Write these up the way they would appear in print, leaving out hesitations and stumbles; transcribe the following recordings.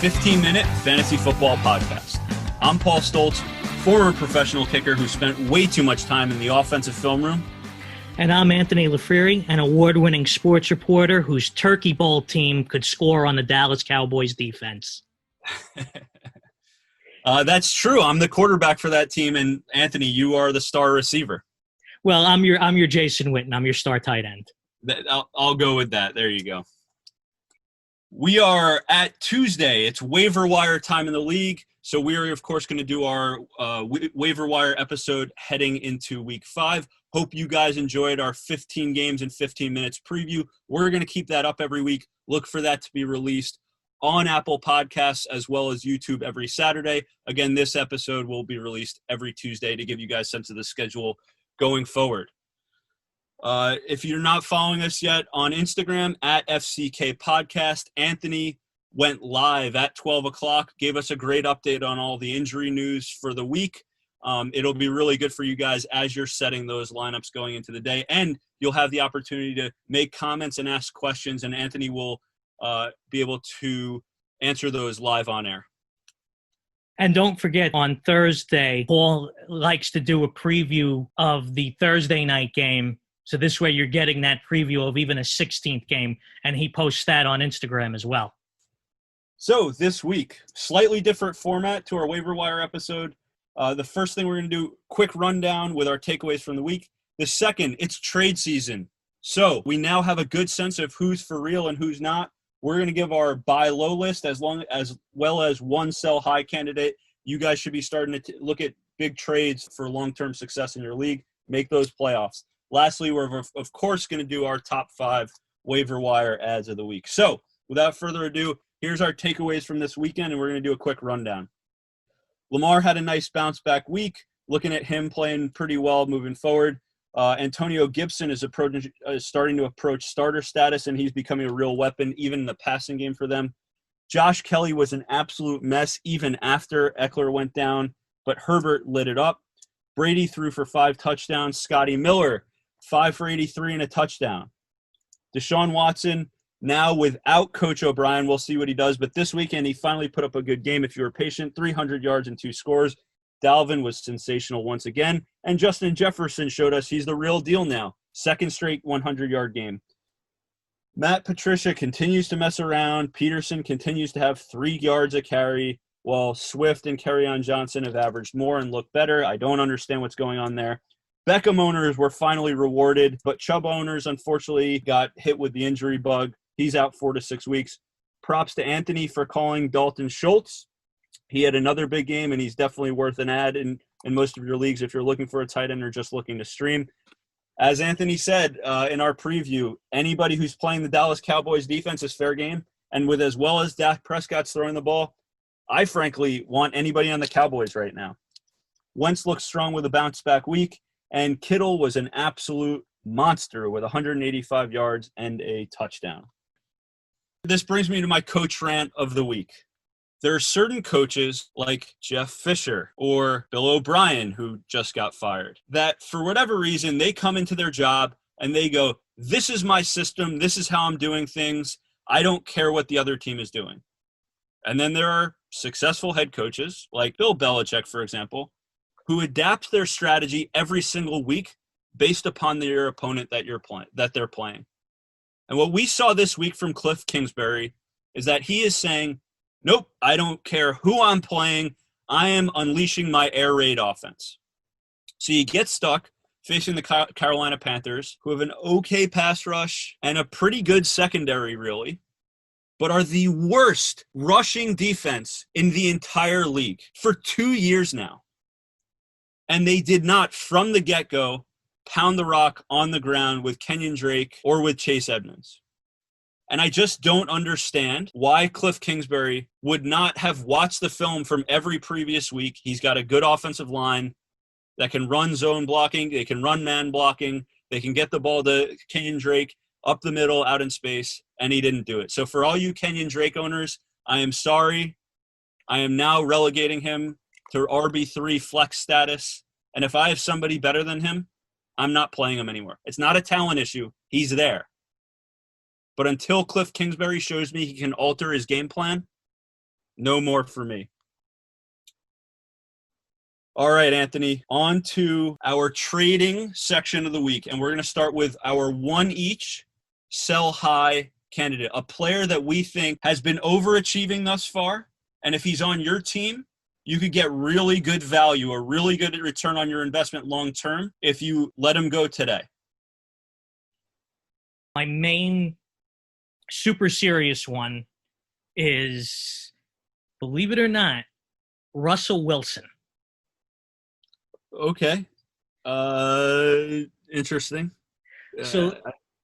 15-minute fantasy football podcast. I'm Paul Stoltz, former professional kicker who spent way too much time in the offensive film room. And I'm Anthony LaFrieri, an award-winning sports reporter whose Turkey Bowl team could score on the Dallas Cowboys defense. That's true. I'm the quarterback for that team, and Anthony, you are the star receiver. Well, I'm your Jason Witten. I'm your star tight end. I'll go with that. There you go. We are at Tuesday. It's waiver wire time in the league. So we are, of course, going to do our waiver wire episode heading into week 5. Hope you guys enjoyed our 15 games in 15 minutes preview. We're going to keep that up every week. Look for that to be released on Apple Podcasts as well as YouTube every Saturday. Again, this episode will be released every Tuesday to give you guys a sense of the schedule going forward. If you're not following us yet on Instagram, at FCK Podcast, Anthony went live at 12 o'clock, gave us a great update on all the injury news for the week. It'll be really good for you guys as you're setting those lineups going into the day, and you'll have the opportunity to make comments and ask questions, and Anthony will be able to answer those live on air. And don't forget, on Thursday, Paul likes to do a preview of the Thursday night game. So this way you're getting that preview of even a 16th game, and he posts that on Instagram as well. So this week, slightly different format to our waiver wire episode. The first thing we're going to do, quick rundown with our takeaways from the week. The second, it's trade season. So we now have a good sense of who's for real and who's not. We're going to give our buy low list as well as one sell high candidate. You guys should be starting to look at big trades for long-term success in your league. Make those playoffs. Lastly, we're, of course, going to do our top 5 waiver wire ads of the week. So without further ado, here's our takeaways from this weekend, and we're going to do a quick rundown. Lamar had a nice bounce-back week. Looking at him playing pretty well moving forward. Antonio Gibson is starting to approach starter status, and he's becoming a real weapon, even in the passing game for them. Josh Kelly was an absolute mess even after Eckler went down, but Herbert lit it up. Brady threw for 5 touchdowns. Scotty Miller, 5 for 83 and a touchdown. Deshaun Watson, now without Coach O'Brien, we'll see what he does. But this weekend, he finally put up a good game if you were patient. 300 yards and 2 scores. Dalvin was sensational once again. And Justin Jefferson showed us he's the real deal now. Second straight 100-yard game. Matt Patricia continues to mess around. Peterson continues to have 3 yards a carry, while Swift and Kenyon Johnson have averaged more and look better. I don't understand what's going on there. Beckham owners were finally rewarded, but Chubb owners, unfortunately, got hit with the injury bug. He's out 4 to 6 weeks. Props to Anthony for calling Dalton Schultz. He had another big game, and he's definitely worth an ad in most of your leagues if you're looking for a tight end or just looking to stream. As Anthony said in our preview, anybody who's playing the Dallas Cowboys defense is fair game. And with as well as Dak Prescott's throwing the ball, I frankly want anybody on the Cowboys right now. Wentz looks strong with a bounce-back week. And Kittle was an absolute monster with 185 yards and a touchdown. This brings me to my coach rant of the week. There are certain coaches like Jeff Fisher or Bill O'Brien, who just got fired, that for whatever reason, they come into their job and they go, this is my system. This is how I'm doing things. I don't care what the other team is doing. And then there are successful head coaches like Bill Belichick, for example, who adapts their strategy every single week based upon their opponent that they're playing. And what we saw this week from Cliff Kingsbury is that he is saying, nope, I don't care who I'm playing. I am unleashing my air raid offense. So you get stuck facing the Carolina Panthers, who have an okay pass rush and a pretty good secondary, really, but are the worst rushing defense in the entire league for 2 years now. And they did not, from the get-go, pound the rock on the ground with Kenyon Drake or with Chase Edmonds. And I just don't understand why Cliff Kingsbury would not have watched the film from every previous week. He's got a good offensive line that can run zone blocking. They can run man blocking. They can get the ball to Kenyon Drake up the middle, out in space, and he didn't do it. So for all you Kenyon Drake owners, I am sorry. I am now relegating him to RB3 flex status. And if I have somebody better than him, I'm not playing him anymore. It's not a talent issue. He's there. But until Cliff Kingsbury shows me he can alter his game plan, No more for me. All right, Anthony, on to our trading section of the week. And we're going to start with our one each sell high candidate, a player that we think has been overachieving thus far. And if he's on your team, you could get really good value, a really good return on your investment long term if you let him go today. My main super serious one is, believe it or not, Russell Wilson. Okay. Interesting. So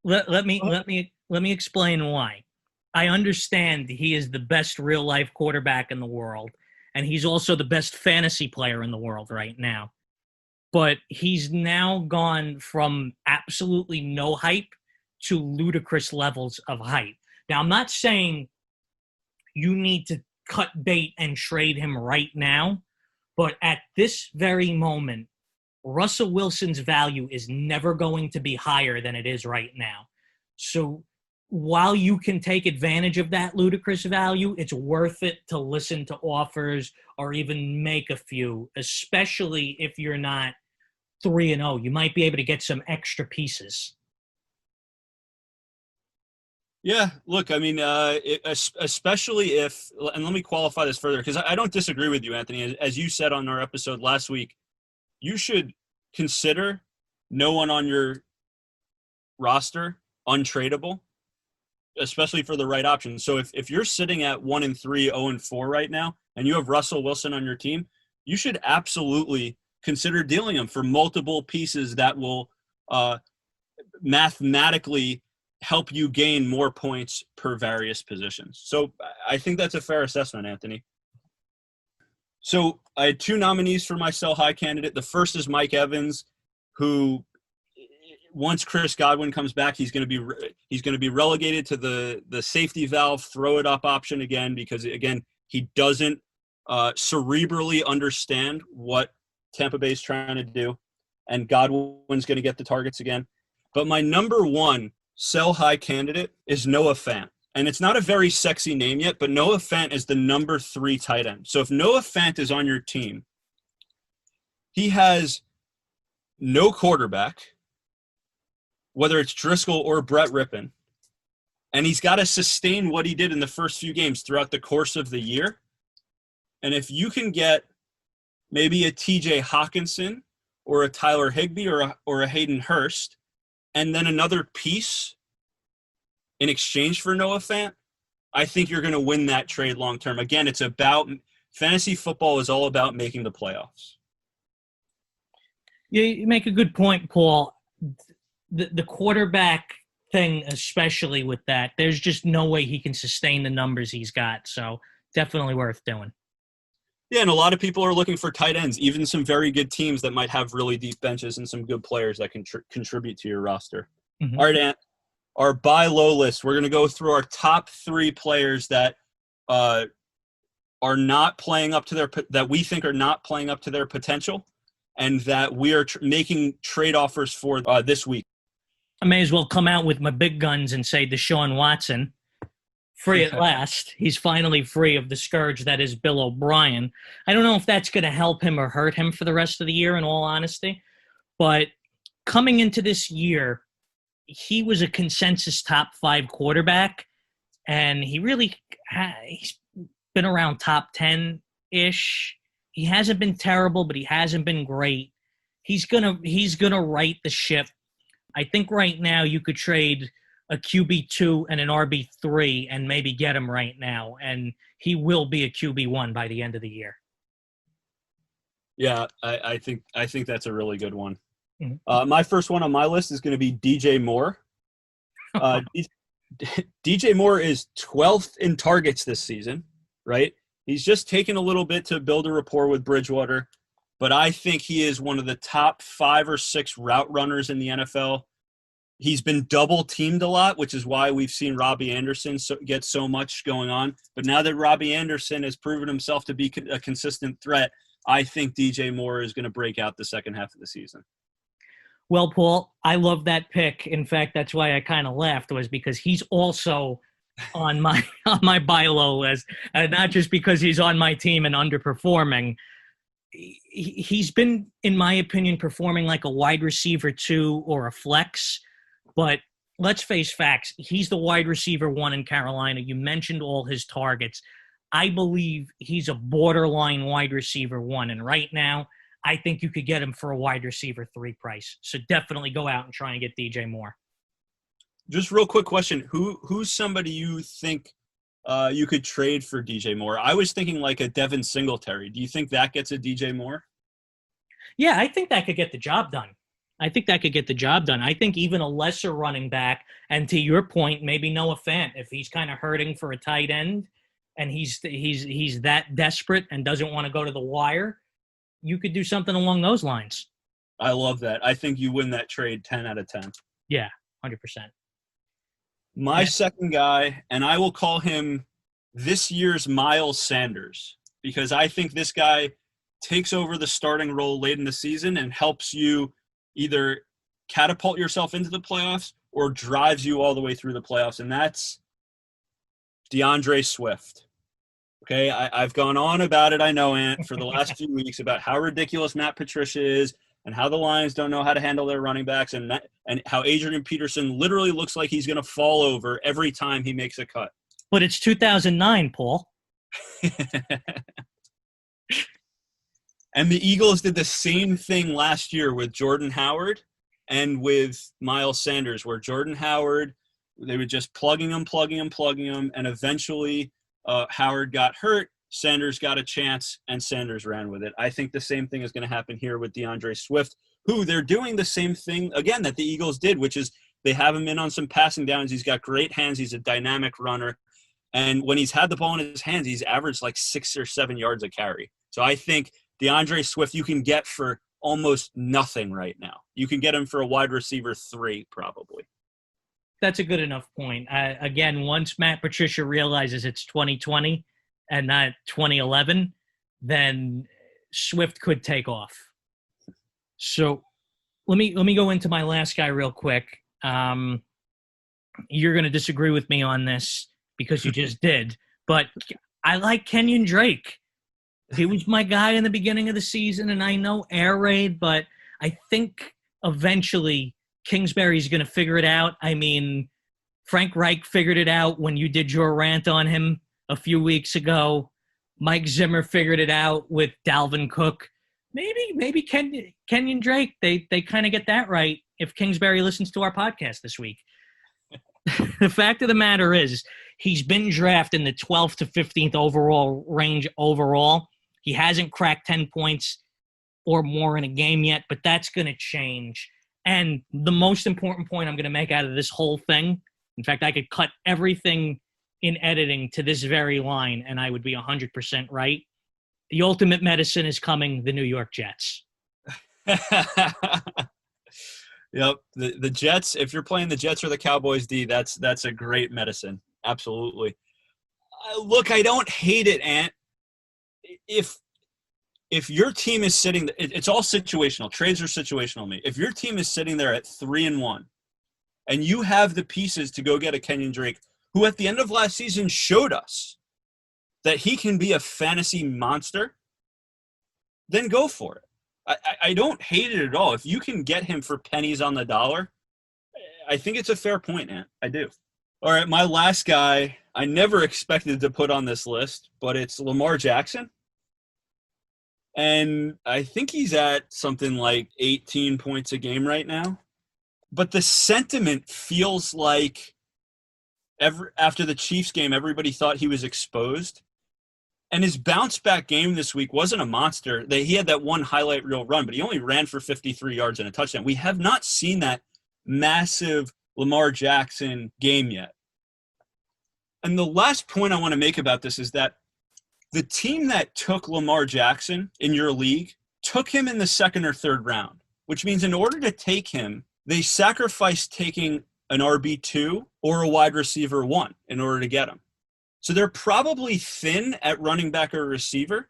let me explain why. I understand he is the best real life quarterback in the world, and he's also the best fantasy player in the world right now. But he's now gone from absolutely no hype to ludicrous levels of hype. Now, I'm not saying you need to cut bait and trade him right now, but at this very moment, Russell Wilson's value is never going to be higher than it is right now. So while you can take advantage of that ludicrous value, it's worth it to listen to offers or even make a few, especially if you're not 3-0. You might be able to get some extra pieces. Yeah, look, I mean, especially if, and let me qualify this further, because I don't disagree with you, Anthony. As you said on our episode last week, you should consider no one on your roster untradeable, especially for the right option. So if you're sitting at 1-3, 0-4 right now, and you have Russell Wilson on your team, you should absolutely consider dealing him for multiple pieces that will mathematically help you gain more points per various positions. So I think that's a fair assessment, Anthony. So I had two nominees for my sell high candidate. The first is Mike Evans, who once Chris Godwin comes back, he's going to be relegated to the safety valve, throw it up option again, because again, he doesn't cerebrally understand what Tampa Bay is trying to do, and Godwin's going to get the targets again. But my number one sell high candidate is Noah Fant. And it's not a very sexy name yet, but Noah Fant is the number 3 tight end. So if Noah Fant is on your team, he has no quarterback, whether it's Driscoll or Brett Rippon, and he's got to sustain what he did in the first few games throughout the course of the year. And if you can get maybe a TJ Hawkinson or a Tyler Higbee or a Hayden Hurst, and then another piece in exchange for Noah Fant, I think you're going to win that trade long term. Again, it's about fantasy football is all about making the playoffs. Yeah, you make a good point, Paul. The quarterback thing, especially with that, there's just no way he can sustain the numbers he's got. So definitely worth doing. Yeah, and a lot of people are looking for tight ends, even some very good teams that might have really deep benches and some good players that can contribute to your roster. Mm-hmm. All right, Ant, our buy low list. We're going to go through our top 3 players that are not playing up to that we think are not playing up to their potential, and that we are making trade offers for this week. I may as well come out with my big guns and say Deshaun Watson. Free at last. He's finally free of the scourge that is Bill O'Brien. I don't know if that's going to help him or hurt him for the rest of the year, in all honesty. But coming into this year, he was a consensus top 5 quarterback, and he's been around top 10-ish. He hasn't been terrible, but he hasn't been great. He's gonna right the ship. I think right now you could trade a QB2 and an RB3 and maybe get him right now, and he will be a QB1 by the end of the year. Yeah, I think that's a really good one. Mm-hmm. My first one on my list is going to be DJ Moore. DJ Moore is 12th in targets this season, right? He's just taken a little bit to build a rapport with Bridgewater, but I think he is one of the top 5 or 6 route runners in the NFL. He's been double teamed a lot, which is why we've seen Robbie Anderson get so much going on. But now that Robbie Anderson has proven himself to be a consistent threat, I think DJ Moore is going to break out the second half of the season. Well, Paul, I love that pick. In fact, that's why I kind of laughed, was because he's also on my on my buy low list, and not just because he's on my team and underperforming. He's been, in my opinion, performing like a wide receiver 2 or a flex, but let's face facts. He's the wide receiver 1 in Carolina. You mentioned all his targets. I believe he's a borderline wide receiver 1, and right now I think you could get him for a wide receiver 3 price. So definitely go out and try and get DJ Moore. Just real quick question. Who's somebody you think you could trade for DJ Moore? I was thinking like a Devin Singletary. Do you think that gets a DJ Moore? Yeah, I think that could get the job done. I think even a lesser running back, and to your point, maybe Noah Fant, if he's kind of hurting for a tight end and he's that desperate and doesn't want to go to the wire, you could do something along those lines. I love that. I think you win that trade 10 out of 10. Yeah, 100%. My second guy, and I will call him this year's Miles Sanders, because I think this guy takes over the starting role late in the season and helps you either catapult yourself into the playoffs or drives you all the way through the playoffs, and that's Deandre Swift. Okay, I've gone on about it, I know, Ant, for the last few weeks about how ridiculous Matt Patricia is and how the Lions don't know how to handle their running backs and how Adrian Peterson literally looks like he's going to fall over every time he makes a cut. But it's 2009, Paul. And the Eagles did the same thing last year with Jordan Howard and with Miles Sanders, where Jordan Howard, they were just plugging him, and eventually Howard got hurt, Sanders got a chance, and Sanders ran with it. I think the same thing is going to happen here with DeAndre Swift, who they're doing the same thing, again, that the Eagles did, which is they have him in on some passing downs. He's got great hands. He's a dynamic runner. And when he's had the ball in his hands, he's averaged like 6 or 7 yards a carry. So I think DeAndre Swift you can get for almost nothing right now. You can get him for a wide receiver 3 probably. That's a good enough point. Again, once Matt Patricia realizes it's 2020 and not 2011, then Swift could take off. So let me go into my last guy real quick. You're going to disagree with me on this because you just did, but I like Kenyon Drake. He was my guy in the beginning of the season, and I know air raid, but I think eventually Kingsbury's going to figure it out. I mean, Frank Reich figured it out when you did your rant on him a few weeks ago. Mike Zimmer figured it out with Dalvin Cook. Maybe Kenyon Drake, they kind of get that right if Kingsbury listens to our podcast this week. The fact of the matter is he's been drafted in the 12th to 15th overall range overall. He hasn't cracked 10 points or more in a game yet, but that's going to change. And the most important point I'm going to make out of this whole thing, in fact, I could cut everything in editing to this very line, and I would be 100% right. The ultimate medicine is coming, the New York Jets. Yep. The Jets, if you're playing the Jets or the Cowboys, D, that's a great medicine. Absolutely. Look, I don't hate it, Ant. If your team is sitting – it's all situational. Trades are situational to me. If your team is sitting there at 3-1 and you have the pieces to go get a Kenyon Drake, who at the end of last season showed us that he can be a fantasy monster, then go for it. I don't hate it at all. If you can get him for pennies on the dollar, I think it's a fair point, Ant. I do. All right, my last guy I never expected to put on this list, but it's Lamar Jackson. And I think he's at something like 18 points a game right now. But the sentiment feels like after the Chiefs game, everybody thought he was exposed. And his bounce-back game this week wasn't a monster. He had that one highlight reel run, but he only ran for 53 yards and a touchdown. We have not seen that massive Lamar Jackson game yet. And the last point I want to make about this is that the team that took Lamar Jackson in your league took him in the second or third round, which means in order to take him, they sacrificed taking an RB2 or a wide receiver 1 in order to get him. So they're probably thin at running back or receiver.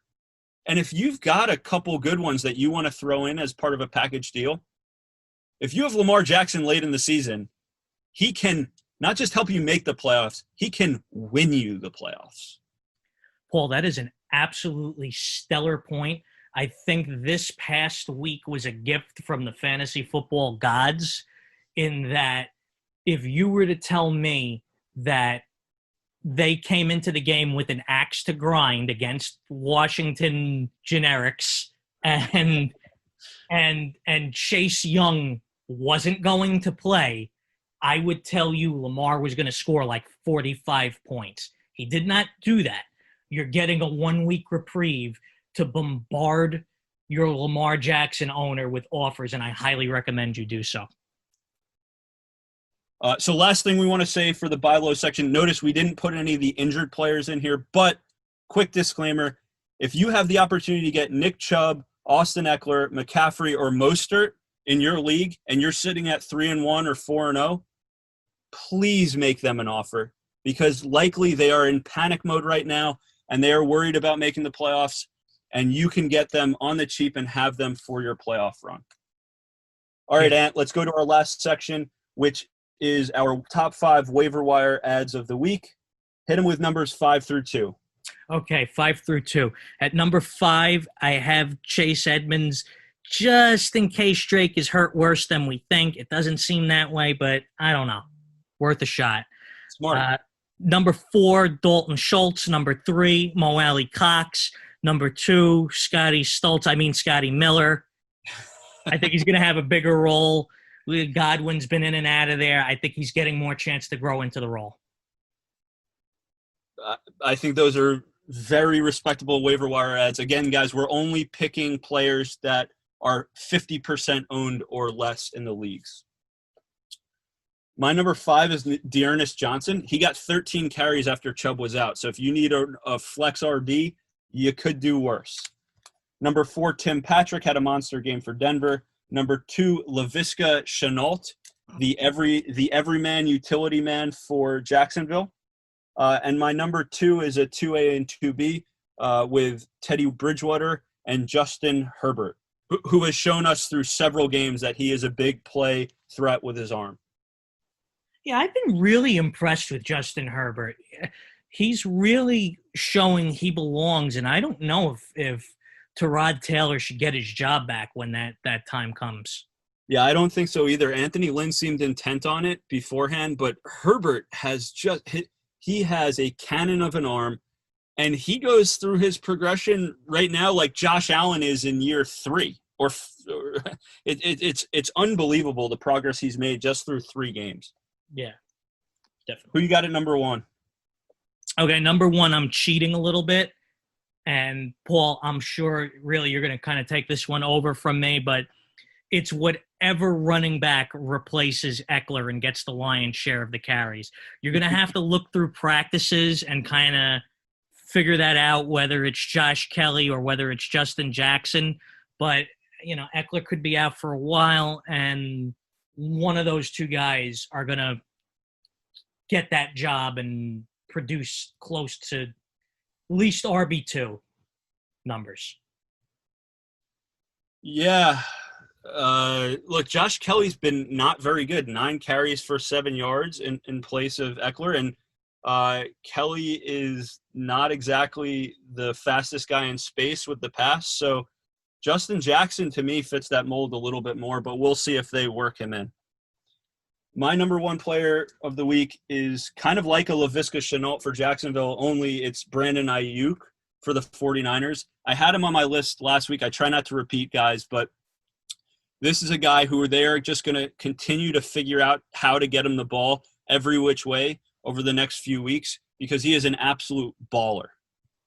And if you've got a couple good ones that you want to throw in as part of a package deal, if you have Lamar Jackson late in the season, he can not just help you make the playoffs, he can win you the playoffs. Paul, that is an absolutely stellar point. I think this past week was a gift from the fantasy football gods in that if you were to tell me that they came into the game with an axe to grind against Washington generics and Chase Young wasn't going to play, I would tell you Lamar was going to score like 45 points. He did not do that. You're getting a 1 week reprieve to bombard your Lamar Jackson owner with offers, and I highly recommend you do so. So last thing we want to say for the buy low section, notice we didn't put any of the injured players in here, but quick disclaimer, if you have the opportunity to get Nick Chubb, Austin Eckler, McCaffrey, or Mostert in your league, and you're sitting at 3-1 or 4-0, please make them an offer because likely they are in panic mode right now and they are worried about making the playoffs, and you can get them on the cheap and have them for your playoff run. All right, Ant, let's go to our last section, which is our top 5 waiver wire ads of the week. Hit them with numbers 5 through 2. Okay, 5 through 2. At number 5, I have Chase Edmonds, just in case Drake is hurt worse than we think. It doesn't seem that way, but I don't know. Worth a shot. Smart. Number 4, Dalton Schultz. Number 3, Mo Alley Cox. Number 2, Scotty Miller. I think he's going to have a bigger role. Godwin's been in and out of there. I think he's getting more chance to grow into the role. I think those are very respectable waiver wire ads. Again, guys, we're only picking players that are 50% owned or less in the leagues. My number 5 is Ernest Johnson. He got 13 carries after Chubb was out. So if you need a flex RB, you could do worse. Number 4, Tim Patrick had a monster game for Denver. Number 2, Laviska Shenault, the everyman utility man for Jacksonville. And my number 2 is a 2A and 2B with Teddy Bridgewater and Justin Herbert, who has shown us through several games that he is a big play threat with his arm. Yeah, I've been really impressed with Justin Herbert. He's really showing he belongs, and I don't know if Tyrod Taylor should get his job back when that time comes. Yeah, I don't think so either. Anthony Lynn seemed intent on it beforehand, but Herbert has he has a cannon of an arm, and he goes through his progression right now like Josh Allen is in year 3. It's unbelievable the progress he's made just through 3 games. Yeah, definitely. Who you got at number 1? Okay, number 1, I'm cheating a little bit. And, Paul, I'm sure really you're going to kind of take this one over from me, but it's whatever running back replaces Eckler and gets the lion's share of the carries. You're going to have to look through practices and kind of figure that out, whether it's Josh Kelly or whether it's Justin Jackson. But, Eckler could be out for a while, and one of those 2 guys are going to get that job and produce close to at least RB2 numbers. Yeah. Look, Josh Kelly's been not very good. 9 carries for 7 yards in place of Eckler. And Kelly is not exactly the fastest guy in space with the pass. So Justin Jackson, to me, fits that mold a little bit more, but we'll see if they work him in. My number 1 player of the week is kind of like a Laviska Shenault for Jacksonville, only it's Brandon Naiyuk for the 49ers. I had him on my list last week. I try not to repeat, guys, but this is a guy who they're just going to continue to figure out how to get him the ball every which way over the next few weeks because he is an absolute baller.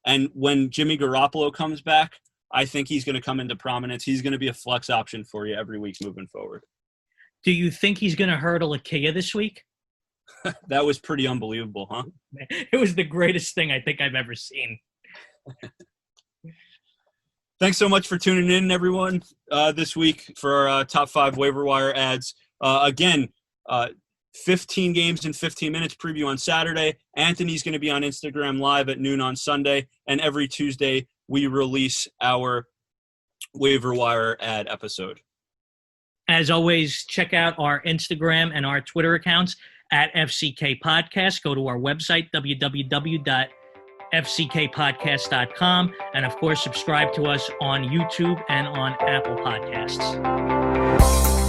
And when Jimmy Garoppolo comes back, I think he's going to come into prominence. He's going to be a flex option for you every week moving forward. Do you think he's going to hurdle a Kia this week? That was pretty unbelievable, huh? It was the greatest thing I think I've ever seen. Thanks so much for tuning in, everyone, this week for our top 5 waiver wire ads. Again, 15 games in 15 minutes preview on Saturday. Anthony's going to be on Instagram Live at noon on Sunday. And every Tuesday, we release our waiver wire ad episode. As always, check out our Instagram and our Twitter accounts at FCK Podcast. Go to our website, www.fckpodcast.com. And of course, subscribe to us on YouTube and on Apple Podcasts.